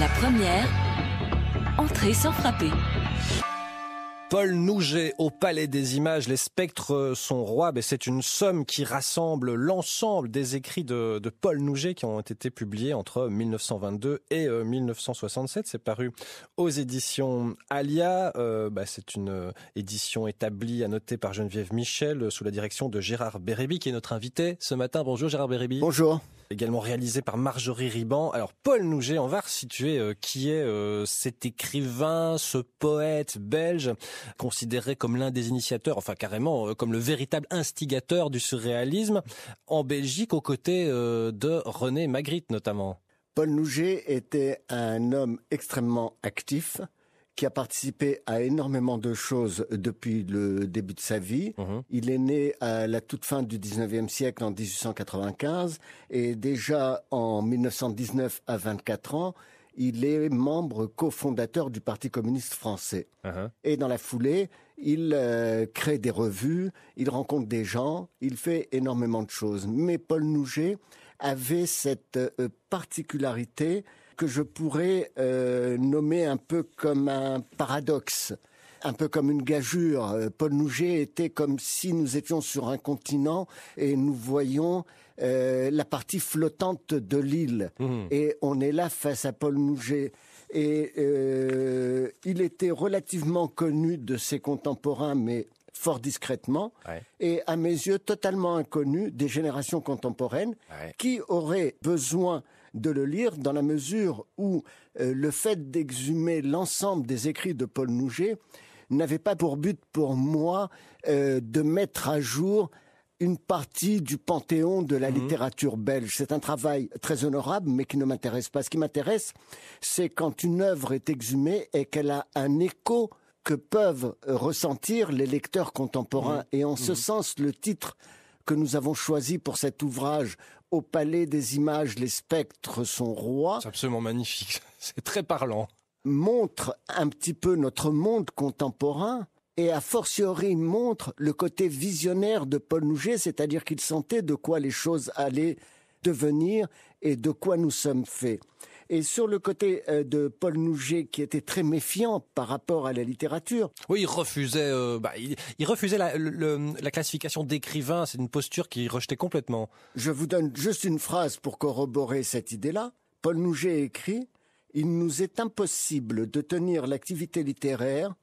La première, entrée sans frapper. Paul Nouget au Palais des Images, les spectres sont rois. C'est une somme qui rassemble l'ensemble des écrits de Paul Nouget qui ont été publiés entre 1922 et 1967. C'est paru aux éditions Alia. C'est une édition établie, annotée par Geneviève Michel, sous la direction de Gérard Bérébi, qui est notre invité ce matin. Bonjour Gérard Bérébi. Bonjour. Également réalisé par Marjorie Riban. Alors Paul Nouget, on va resituer qui est cet écrivain, ce poète belge, considéré comme l'un des initiateurs, enfin carrément comme le véritable instigateur du surréalisme en Belgique, aux côtés de René Magritte notamment. Paul Nouget était un homme extrêmement actif, qui a participé à énormément de choses depuis le début de sa vie. Il est né à la toute fin du 19e siècle, en 1895, et déjà en 1919, à 24 ans, il est membre cofondateur du Parti communiste français. Et dans la foulée, il crée des revues, il rencontre des gens, il fait énormément de choses. Mais Paul Nouget avait cette particularité que je pourrais nommer un peu comme un paradoxe, un peu comme une gageure. Paul Nouget était comme si nous étions sur un continent et nous voyions la partie flottante de l'île. Et on est là face à Paul Nouget. Et il était relativement connu de ses contemporains, mais fort discrètement, et à mes yeux totalement inconnu des générations contemporaines qui auraient besoin de le lire dans la mesure où le fait d'exhumer l'ensemble des écrits de Paul Nouget n'avait pas pour but pour moi de mettre à jour une partie du panthéon de la littérature belge. C'est un travail très honorable, mais qui ne m'intéresse pas. Ce qui m'intéresse, c'est quand une œuvre est exhumée et qu'elle a un écho que peuvent ressentir les lecteurs contemporains. Et en ce sens, le titre que nous avons choisi pour cet ouvrage, Au Palais des Images, les spectres sont rois, c'est absolument magnifique, c'est très parlant, montre un petit peu notre monde contemporain et a fortiori montre le côté visionnaire de Paul Nouget, c'est-à-dire qu'il sentait de quoi les choses allaient devenir et de quoi nous sommes faits. Et sur le côté de Paul Nouget, qui était très méfiant par rapport à la littérature. Oui, il refusait, il refusait la classification d'écrivain. C'est une posture qu'il rejetait complètement. Je vous donne juste une phrase pour corroborer cette idée-là. Paul Nouget écrit « Il nous est impossible de tenir l'activité littéraire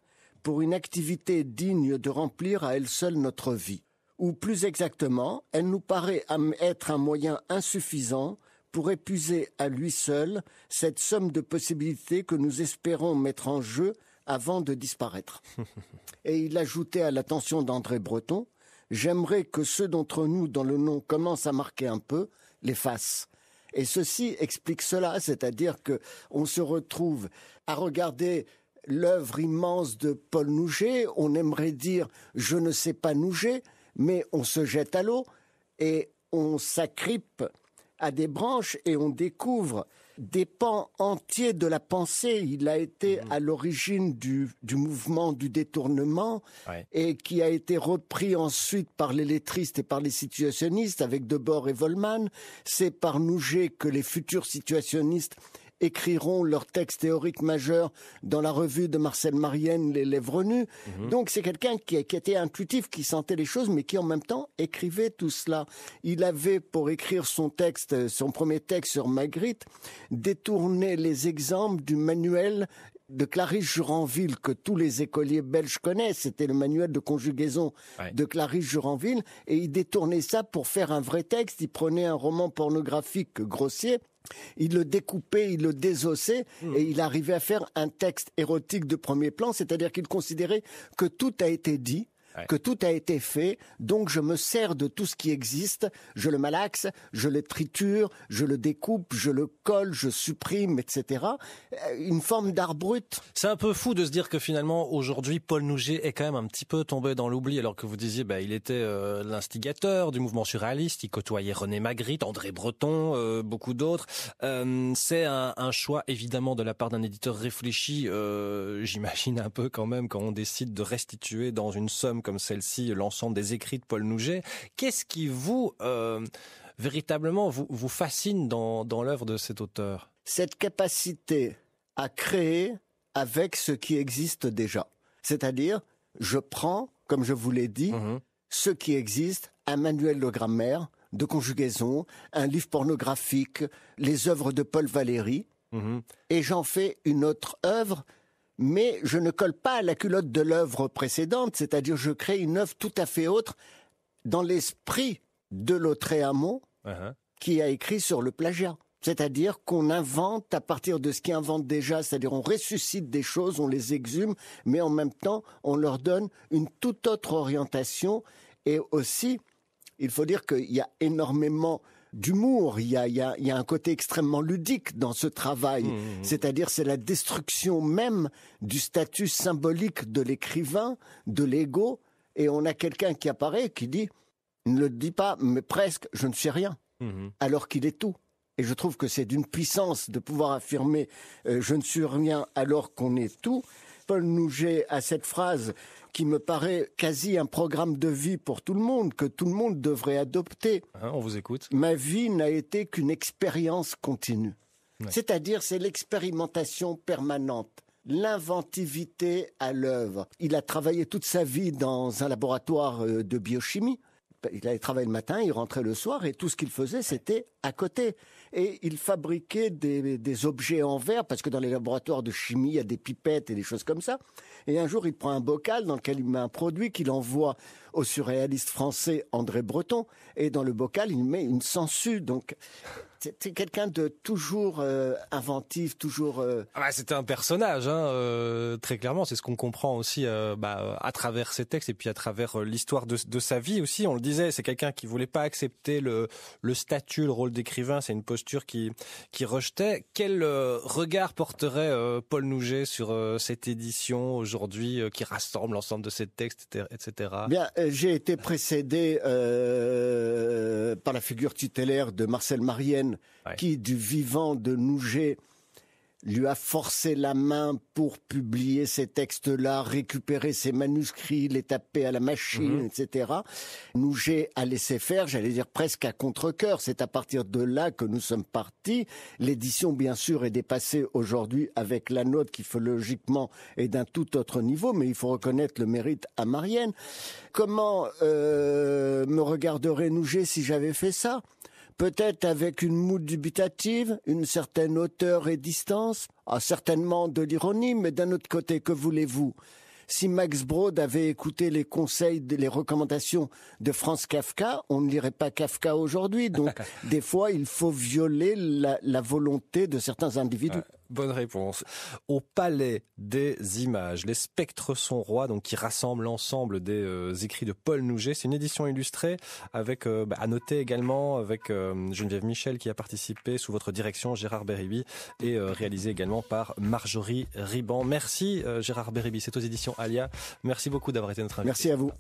pour une activité digne de remplir à elle seule notre vie. Ou plus exactement, elle nous paraît être un moyen insuffisant pour épuiser à lui seul cette somme de possibilités que nous espérons mettre en jeu avant de disparaître. » Et il ajoutait à l'attention d'André Breton, « J'aimerais que ceux d'entre nous dont le nom commence à marquer un peu les fassent. » Et ceci explique cela, c'est-à-dire que on se retrouve à regarder l'œuvre immense de Paul Nouget, on aimerait dire « je ne sais pas Nouget », mais on se jette à l'eau et on s'agrippe à des branches et on découvre des pans entiers de la pensée. Il a été à l'origine du mouvement du détournement et qui a été repris ensuite par les lettristes et par les situationnistes avec Debord et Volman. C'est par Nouget que les futurs situationnistes écriront leurs textes théoriques majeurs dans la revue de Marcel Marienne, Les Lèvres nues. Donc c'est quelqu'un qui était intuitif, qui sentait les choses, mais qui en même temps écrivait tout cela. Il avait, pour écrire son premier texte sur Magritte, détourné les exemples du manuel de Clarisse Juranville, que tous les écoliers belges connaissent. C'était le manuel de conjugaison de Clarisse Juranville, et il détournait ça pour faire un vrai texte. Il prenait un roman pornographique grossier, il le découpait, il le désossait, et il arrivait à faire un texte érotique de premier plan, c'est-à-dire qu'il considérait que tout a été dit, que tout a été fait, donc je me sers de tout ce qui existe, je le malaxe, je le triture, je le découpe, je le colle, je supprime, etc. Une forme d'art brut. C'est un peu fou de se dire que finalement, aujourd'hui, Paul Nouget est quand même un petit peu tombé dans l'oubli, alors que vous disiez, il était l'instigateur du mouvement surréaliste, il côtoyait René Magritte, André Breton, beaucoup d'autres. C'est un choix, évidemment, de la part d'un éditeur réfléchi, j'imagine un peu quand même, quand on décide de restituer dans une somme comme celle-ci l'ensemble des écrits de Paul Nouget. Qu'est-ce qui vous, véritablement, vous fascine dans l'œuvre de cet auteur ? Cette capacité à créer avec ce qui existe déjà. C'est-à-dire, je prends, comme je vous l'ai dit, ce qui existe, un manuel de grammaire, de conjugaison, un livre pornographique, les œuvres de Paul Valéry, et j'en fais une autre œuvre, mais je ne colle pas à la culotte de l'œuvre précédente, c'est-à-dire je crée une œuvre tout à fait autre dans l'esprit de Lautréamont, qui a écrit sur le plagiat. C'est-à-dire qu'on invente à partir de ce qui invente déjà, c'est-à-dire on ressuscite des choses, on les exhume, mais en même temps, on leur donne une toute autre orientation. Et aussi, il faut dire qu'il y a énormément d'humour, il y a un côté extrêmement ludique dans ce travail. C'est-à-dire c'est la destruction même du statut symbolique de l'écrivain, de l'ego. Et on a quelqu'un qui apparaît et qui dit, ne le dit pas, mais presque, je ne sais rien, alors qu'il est tout. Et je trouve que c'est d'une puissance de pouvoir affirmer je ne suis rien alors qu'on est tout. Paul Nouget a cette phrase qui me paraît quasi un programme de vie pour tout le monde, que tout le monde devrait adopter. On vous écoute. Ma vie n'a été qu'une expérience continue. C'est-à-dire, c'est l'expérimentation permanente, l'inventivité à l'œuvre. Il a travaillé toute sa vie dans un laboratoire de biochimie. Il allait travailler le matin, il rentrait le soir et tout ce qu'il faisait, c'était à côté. Et il fabriquait des objets en verre, parce que dans les laboratoires de chimie, il y a des pipettes et des choses comme ça. Et un jour, il prend un bocal dans lequel il met un produit qu'il envoie au surréaliste français André Breton. Et dans le bocal, il met une sangsue. Donc, c'est quelqu'un de toujours inventif, toujours... C'était un personnage, très clairement. C'est ce qu'on comprend aussi à travers ses textes et puis à travers l'histoire de sa vie aussi. On le disait, c'est quelqu'un qui voulait pas accepter le statut, le rôle d'écrivain. C'est une posture qui rejetait. Quel regard porterait Paul Nouget sur cette édition aujourd'hui qui rassemble l'ensemble de ses textes, etc. Bien, j'ai été précédé par la figure tutélaire de Marcel Marienne, qui, du vivant de Nouget, lui a forcé la main pour publier ces textes-là, récupérer ses manuscrits, les taper à la machine, etc. Nouget a laissé faire, j'allais dire presque à contre-cœur. C'est à partir de là que nous sommes partis. L'édition, bien sûr, est dépassée aujourd'hui avec la nôtre qui, logiquement, est d'un tout autre niveau, mais il faut reconnaître le mérite à Marienne. Comment me regarderait Nouget si j'avais fait ça ? Peut-être avec une moue dubitative, une certaine hauteur et distance, certainement de l'ironie, mais d'un autre côté, que voulez-vous ? Si Max Brod avait écouté les conseils, les recommandations de Franz Kafka, on ne lirait pas Kafka aujourd'hui. Donc, des fois, il faut violer la volonté de certains individus. Bonne réponse. Au Palais des Images, les spectres sont rois, donc qui rassemble l'ensemble des écrits de Paul Nouget. C'est une édition illustrée avec, à noter également, avec Geneviève Michel qui a participé sous votre direction, Gérard Beribi, et réalisée également par Marjorie Riban. Merci Gérard Beribi, c'est aux éditions Alia. Merci beaucoup d'avoir été notre invité. Merci à vous.